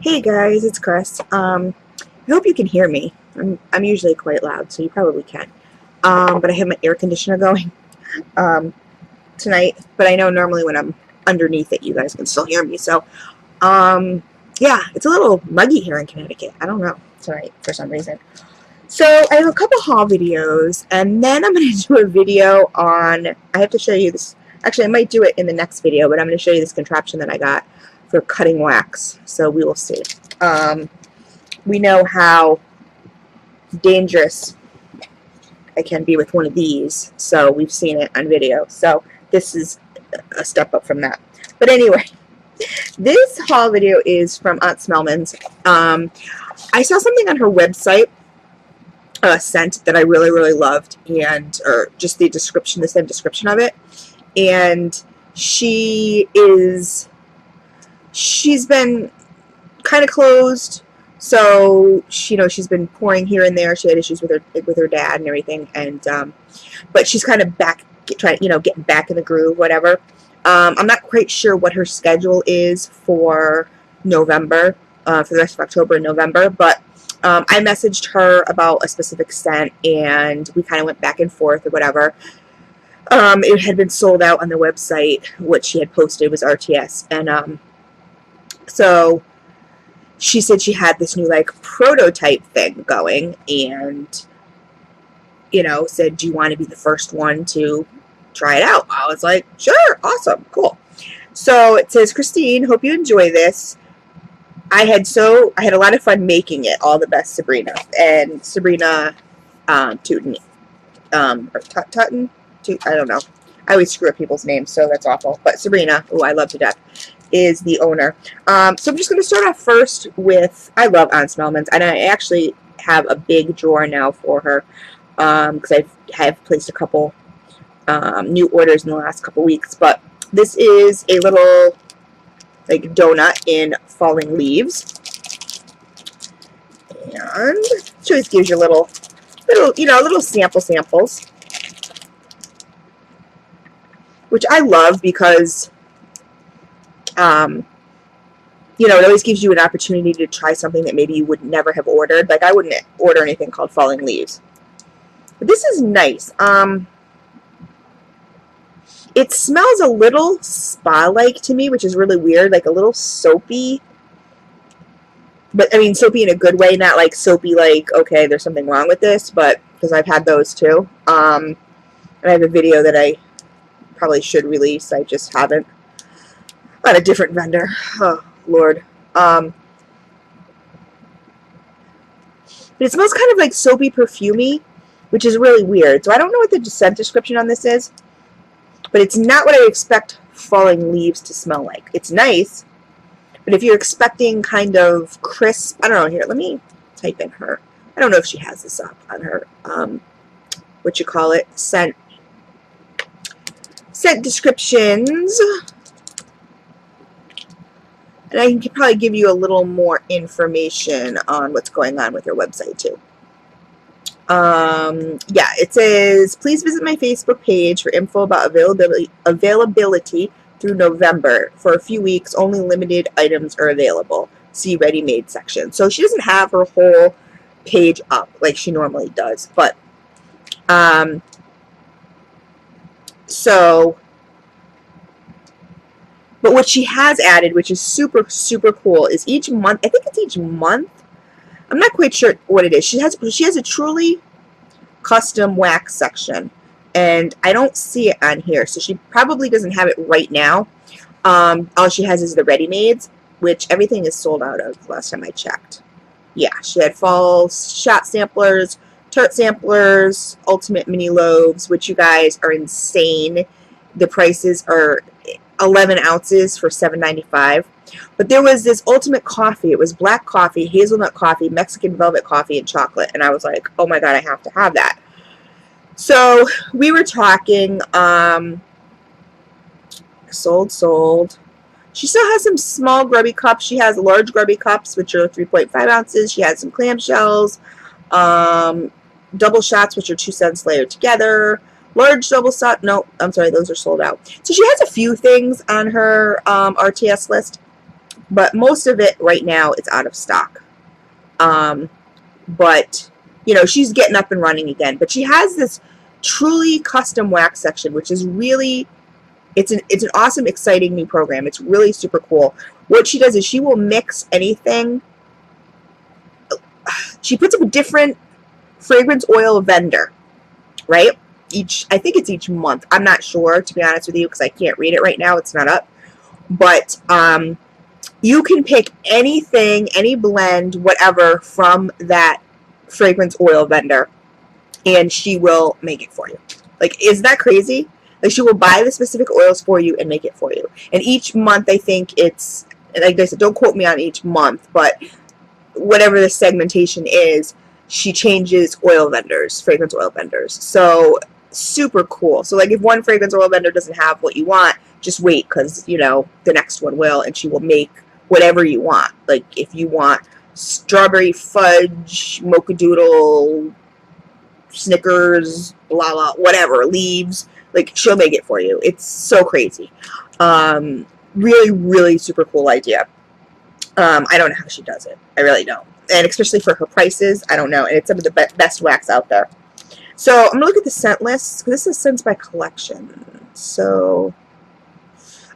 Hey guys, it's Chris. I hope you can hear me. I'm usually quite loud, so you probably can. But I have my air conditioner going tonight. But I know normally when I'm underneath it, you guys can still hear me. So, yeah, it's a little muggy here in Connecticut. I don't know tonight for some reason. So I have a couple haul videos, and then I'm going to do a video on. I have to show you this. Actually, I might do it in the next video, but I'm going to show you this contraption that I got for cutting wax. So we will see. We know how dangerous I can be with one of these, so we've seen it on video. So this is a step up from that. But anyway, this haul video is from Aunt SMELLMAN'S. I saw something on her website, a scent that I really loved, and or just the description, the same description of it. And she's been kind of closed, so she's been pouring here and there. She had issues with her dad and everything, and but she's kind of back, getting back in the groove, whatever. I'm not quite sure what her schedule is for November, for the rest of October and November, but I messaged her about a specific scent, and we kind of went back and forth or whatever. It had been sold out on the website. What she had posted was RTS, and so she said she had this new prototype thing going, and said, do you want to be the first one to try it out? I was like, sure, awesome, cool. So it says, Christine, hope you enjoy this. I had a lot of fun making it. All the best, Sabrina. And Sabrina TUTEN, or TUTEN, I don't know. I always screw up people's names, so that's awful. But Sabrina, who I love to death, is the owner. So I'm just going to start off first with, I love Aunt SMELLMAN'S, and I actually have a big drawer now for her, because I have placed a couple new orders in the last couple weeks. But this is a little donut in falling leaves, and she always gives you little samples, which I love because it always gives you an opportunity to try something that maybe you would never have ordered. Like, I wouldn't order anything called falling leaves. But this is nice. It smells a little spa-like to me, which is really weird, like a little soapy. But, I mean, soapy in a good way, not like soapy like, okay, there's something wrong with this, but, because I've had those too. And I have a video that I probably should release, I just haven't. On a different vendor. Oh, Lord. But it smells kind of like soapy, perfumey, which is really weird. So I don't know what the scent description on this is, but it's not what I expect falling leaves to smell like. It's nice, but if you're expecting kind of crisp, I don't know, here, let me type in her. I don't know if she has this up on her, scent descriptions. And I can probably give you a little more information on what's going on with her website too. Yeah, it says, please visit my Facebook page for info about availability through November. For a few weeks, only limited items are available. See ready-made section. So she doesn't have her whole page up like she normally does, but but what she has added, which is super cool, is each month. I think it's each month. I'm not quite sure what it is. She has a truly custom wax section, and I don't see it on here, so she probably doesn't have it right now. All she has is the ready-mades, which everything is sold out of last time I checked. Yeah, she had fall shot samplers, tart samplers, ultimate mini loaves, which you guys are insane. The prices are 11 ounces for $7.95. But there was this ultimate coffee. It was black coffee, hazelnut coffee, Mexican velvet coffee, and chocolate. And I was like, oh my God, I have to have that. So we were talking, sold. She still has some small grubby cups. She has large grubby cups, which are 3.5 ounces. She has some clamshells, double shots, which are 2 cents layered together. Large double shot, no, I'm sorry, those are sold out. So she has a few things on her RTS list. but most of it right now it's out of stock. But you know, she's getting up and running again. But she has this truly custom wax section, which is really, it's an awesome, exciting new program. It's really super cool. What she does is she will mix anything. She puts up a different fragrance oil vendor, right? I think it's each month. I'm not sure, to be honest with you, because I can't read it right now. It's not up. But you can pick anything, any blend, whatever, from that fragrance oil vendor, and she will make it for you. Like, isn't that crazy? Like, she will buy the specific oils for you and make it for you. And each month, I think it's, like I said, don't quote me on each month, but whatever the segmentation is, she changes oil vendors, fragrance oil vendors. So, super cool. So, like, if one fragrance oil vendor doesn't have what you want, just wait, because, you know, the next one will, and she will make whatever you want. Like, if you want strawberry fudge, mocha doodle, Snickers, blah, blah, whatever, leaves, like, she'll make it for you. It's so crazy. Really, really super cool idea. I don't know how she does it. I really don't. And especially for her prices, I don't know. And it's some of the best wax out there. So I'm going to look at the scent list. This is scents by collection. So,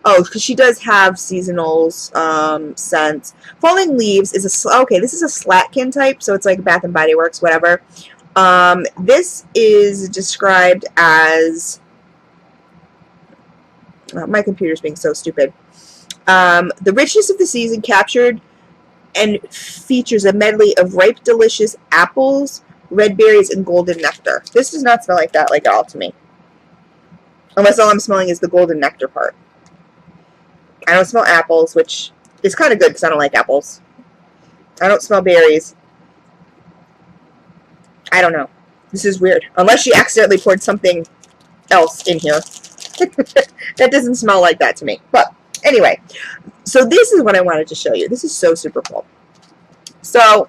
oh, because she does have seasonals, scents. Falling Leaves is okay, this is a Slatkin type, so it's like Bath and Body Works, whatever. This is described as, my computer's being so stupid. The richness of the season captured and features a medley of ripe, delicious apples, red berries, and golden nectar. This does not smell like that, like, at all to me. Unless all I'm smelling is the golden nectar part. I don't smell apples, which is kind of good because I don't like apples. I don't smell berries. I don't know. This is weird. Unless she accidentally poured something else in here. That doesn't smell like that to me. But anyway, so this is what I wanted to show you. This is so super cool. So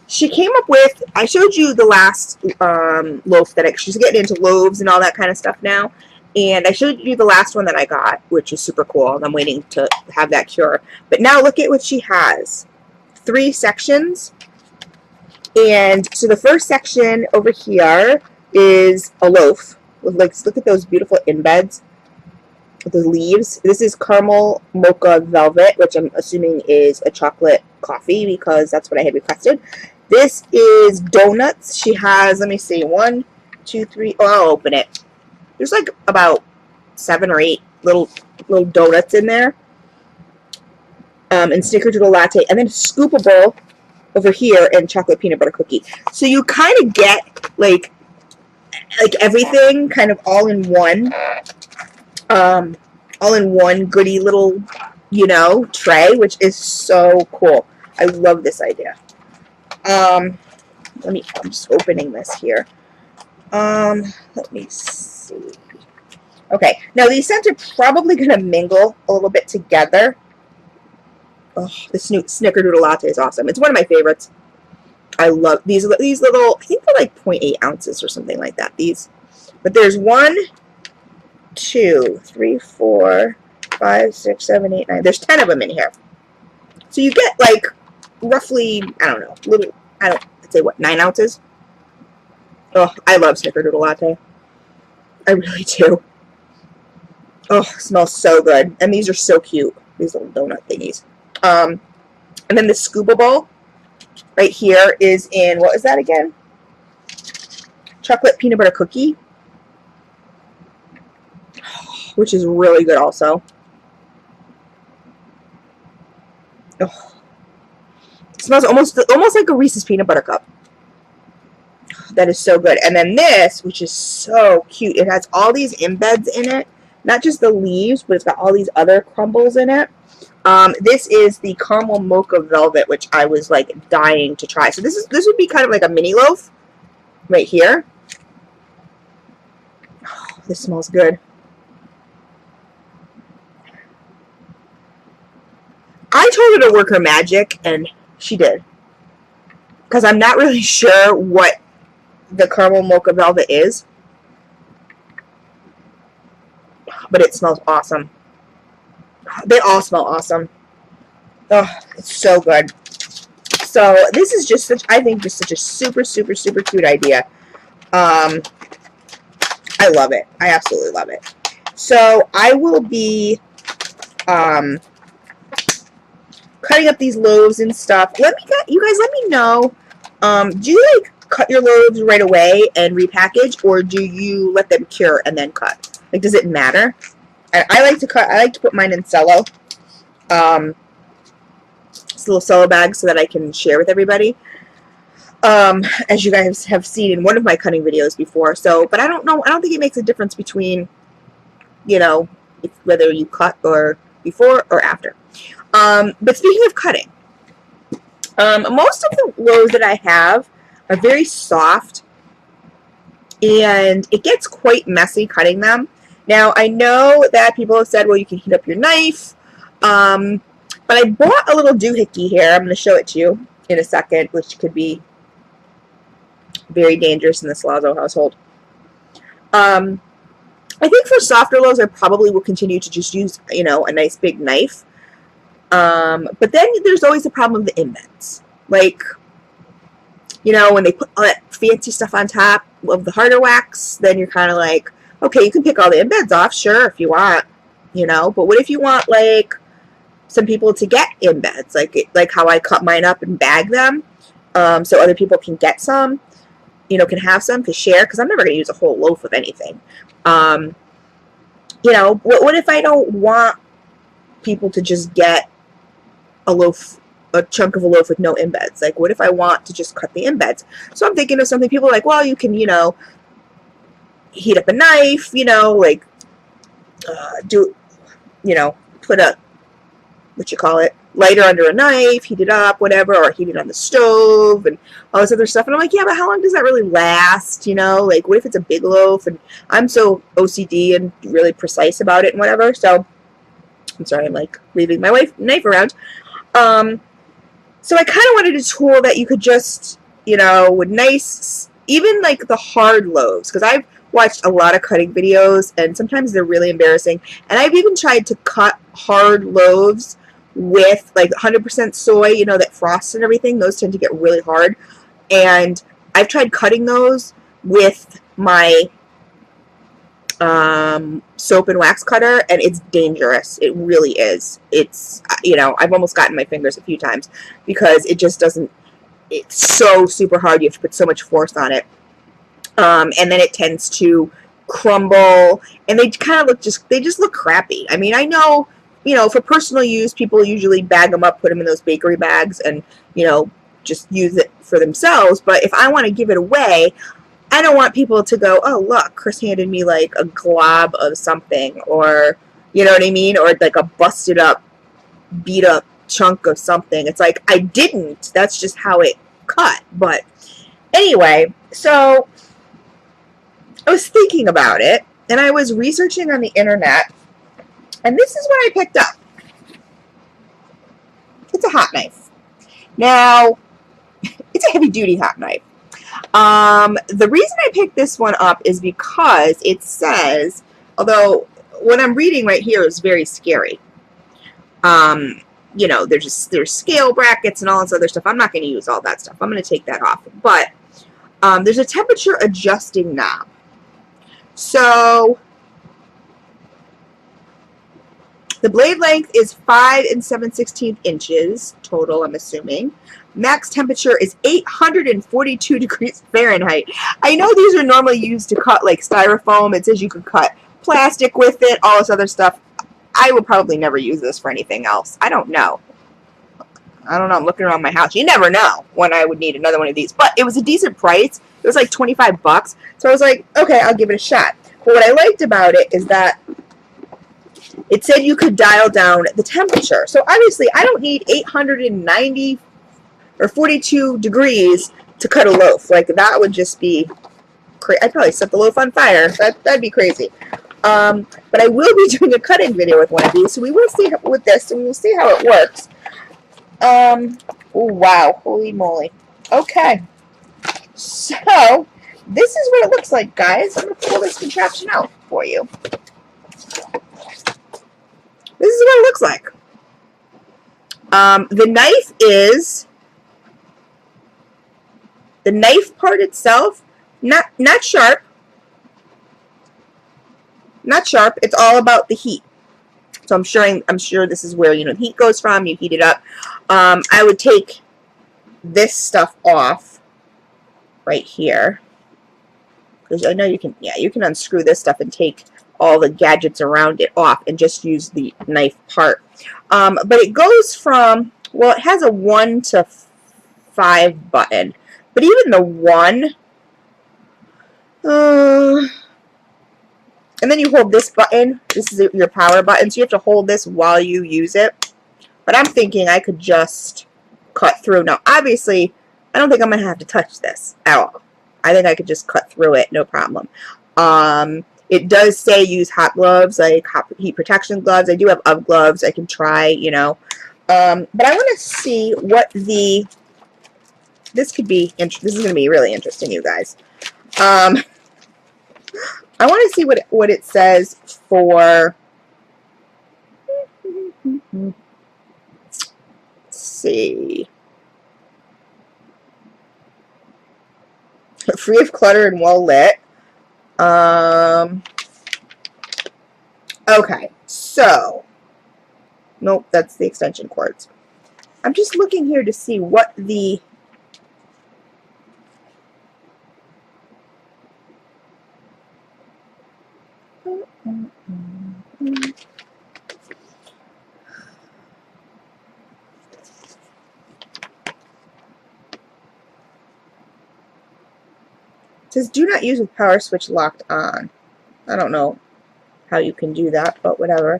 she came up with, I showed you the last loaf that she's getting into loaves and all that kind of stuff now. And I showed you the last one that I got, which is super cool. And I'm waiting to have that cure. But now look at what she has. 3 sections. And so the first section over here is a loaf. Like, look at those beautiful embeds with the leaves. This is caramel mocha velvet, which I'm assuming is a chocolate coffee because that's what I had requested. This is donuts. She has, let me see, 1, 2, 3. Oh, I'll open it. There's like about 7 or 8 little donuts in there. And snickerdoodle latte. And then scoopable over here and chocolate peanut butter cookie. So you kind of get like everything kind of all in one. All in one goody little, you know, tray, which is so cool. I love this idea. I'm just opening this here. Let me see. Okay, now these scents are probably going to mingle a little bit together. Oh, this new snickerdoodle latte is awesome. It's one of my favorites. I love these little, I think they're like 0.8 ounces or something like that. These, but there's 1, 2, 3, 4, 5, 6, 7, 8, 9. There's 10 of them in here. So you get like roughly, I don't know, I'd say what, 9 ounces? Oh, I love snickerdoodle latte. I really do. Oh, smells so good. And these are so cute. These little donut thingies. And then the scoopable right here is in, what is that again? Chocolate peanut butter cookie. Which is really good also. Oh. It smells almost like a Reese's peanut butter cup. That is so good. And then this, which is so cute, it has all these embeds in it. Not just the leaves, but it's got all these other crumbles in it. This is the caramel mocha velvet, which I was like dying to try. So this would be kind of like a mini loaf right here. Oh, this smells good. I told her to work her magic, and she did. Because I'm not really sure what the caramel mocha velvet is, but it smells awesome. They all smell awesome. Oh, it's so good. So this is just such, I think, just such a super, super, super cute idea. I love it. I absolutely love it. So I will be cutting up these loaves and stuff. You guys let me know. Do you like cut your loaves right away and repackage, or do you let them cure and then cut? Like, does it matter? I like to cut. I like to put mine in cello. It's a little cello bag so that I can share with everybody. As you guys have seen in one of my cutting videos before. So, but I don't know. I don't think it makes a difference between, you know, whether you cut or before or after. But speaking of cutting, most of the loaves that I have are very soft, and it gets quite messy cutting them. Now, I know that people have said, well, you can heat up your knife, but I bought a little doohickey here. I'm going to show it to you in a second, which could be very dangerous in this Lazo household. I think for softer loaves, I probably will continue to just use, you know, a nice big knife. But then there's always the problem of the embeds. Like, you know, when they put all that fancy stuff on top of the harder wax, then you're kind of like, okay, you can pick all the embeds off, sure, if you want, you know, but what if you want, like, some people to get embeds, like how I cut mine up and bag them, so other people can get some, you know, can have some to share, because I'm never going to use a whole loaf of anything. You know, what if I don't want people to just get a chunk of a loaf with no embeds? Like, what if I want to just cut the embeds? So I'm thinking of something. People are like, well, you can, you know, heat up a knife, you know, like, you know, put a, lighter under a knife, heat it up, whatever, or heat it on the stove, and all this other stuff. And I'm like, yeah, but how long does that really last, you know? Like, what if it's a big loaf? And I'm so OCD and really precise about it and whatever, so I'm sorry, I'm, like, waving my knife around. So I kind of wanted a tool that you could just, you know, with nice, even, like, the hard loaves, because I've watched a lot of cutting videos, and sometimes they're really embarrassing, and I've even tried to cut hard loaves with, like, 100% soy, you know, that frosts and everything. Those tend to get really hard, and I've tried cutting those with my soap and wax cutter, and it's dangerous. It really is. It's, you know, I've almost gotten my fingers a few times because it just doesn't, it's so super hard. You have to put so much force on it, and then it tends to crumble, and they kind of look they just look crappy. I mean, I know, you know, for personal use, people usually bag them up, put them in those bakery bags, and, you know, just use it for themselves. But if I want to give it away, I don't want people to go, oh, look, Chris handed me, like, a glob of something, or, you know what I mean, or, like, a busted up, beat up chunk of something. It's like, I didn't. That's just how it cut. But anyway, so I was thinking about it, and I was researching on the internet, and this is what I picked up. It's a hot knife. Now, it's a heavy-duty hot knife. The reason I picked this one up is because it says, although what I'm reading right here is very scary. You know, there's scale brackets and all this other stuff. I'm not going to use all that stuff. I'm going to take that off. But there's a temperature adjusting knob. So the blade length is 5 7/16 inches total, I'm assuming. Max temperature is 842 degrees Fahrenheit. I know these are normally used to cut, like, styrofoam. It says you could cut plastic with it, all this other stuff. I would probably never use this for anything else. I don't know. I'm looking around my house. You never know when I would need another one of these. But it was a decent price. It was like 25 bucks. So I was like, okay, I'll give it a shot. But what I liked about it is that it said you could dial down the temperature. So obviously I don't need 890 or 42 degrees to cut a loaf. Like, that would just be crazy. I'd probably set the loaf on fire. That'd be crazy. But I will be doing a cutting video with one of these, so we will see with this, and we will see how it works. Oh, wow. Holy moly. Okay. So, this is what it looks like, guys. I'm going to pull this contraption out for you. This is what it looks like. The knife part itself, not sharp. Not sharp. It's all about the heat. So I'm sure this is where, you know, the heat goes from. You heat it up. I would take this stuff off right here, because I know you can, yeah, you can unscrew this stuff and take all the gadgets around it off and just use the knife part. But it goes from, well, it has a 1 to 5 button, but even the 1, and then you hold this button. This is your power button, so you have to hold this while you use it. But I'm thinking I could just cut through. Now, obviously, I don't think I'm going to have to touch this at all. I think I could just cut through it, no problem. It does say use hot gloves, like heat protection gloves. I do have UV gloves I can try, you know. But I want to see what this could be. This is going to be really interesting, you guys. I want to see what it says for. Let's see. Free of clutter and well lit. Okay, so nope, that's the extension cords. I'm just looking here to see what the it says do not use with power switch locked on. I don't know how you can do that, but whatever.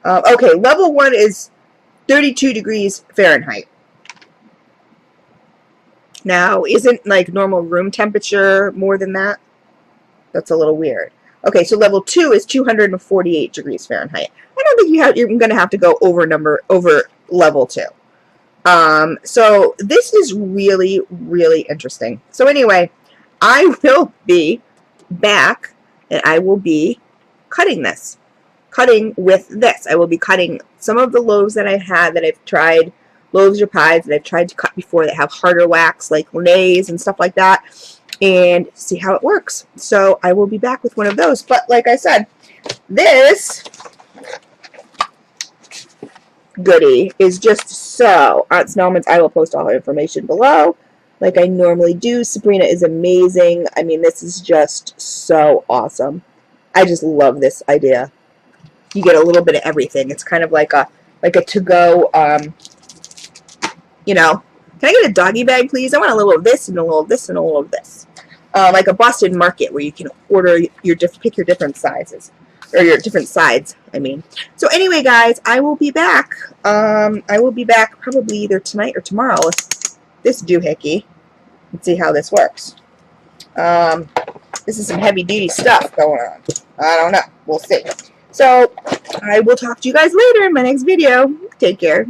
Okay, level 1 is 32 degrees Fahrenheit. Now, isn't like normal room temperature more than that? That's a little weird. Okay, so level 2 is 248 degrees Fahrenheit. I don't think you're going to have to go over level 2. So this is really, really interesting. So anyway, I will be back and I will be cutting with this. I will be cutting some of the loaves that I had that I've tried, loaves or pies that I've tried to cut before that have harder wax like Renee's and stuff like that, and see how it works. So I will be back with one of those. But like I said, this goodie is just so on SMELLMAN'S. I will post all her information below like I normally do. Sabrina is amazing. I mean, this is just so awesome. I just love this idea. You get a little bit of everything. It's kind of like a to-go, you know, can I get a doggy bag, please? I want a little of this and a little of this and a little of this. Like a Boston Market where you can order pick your different sizes. Or your different sides, I mean. So anyway, guys, I will be back. I will be back probably either tonight or tomorrow with this doohickey and see how this works. This is some heavy-duty stuff going on. I don't know. We'll see. So I will talk to you guys later in my next video. Take care.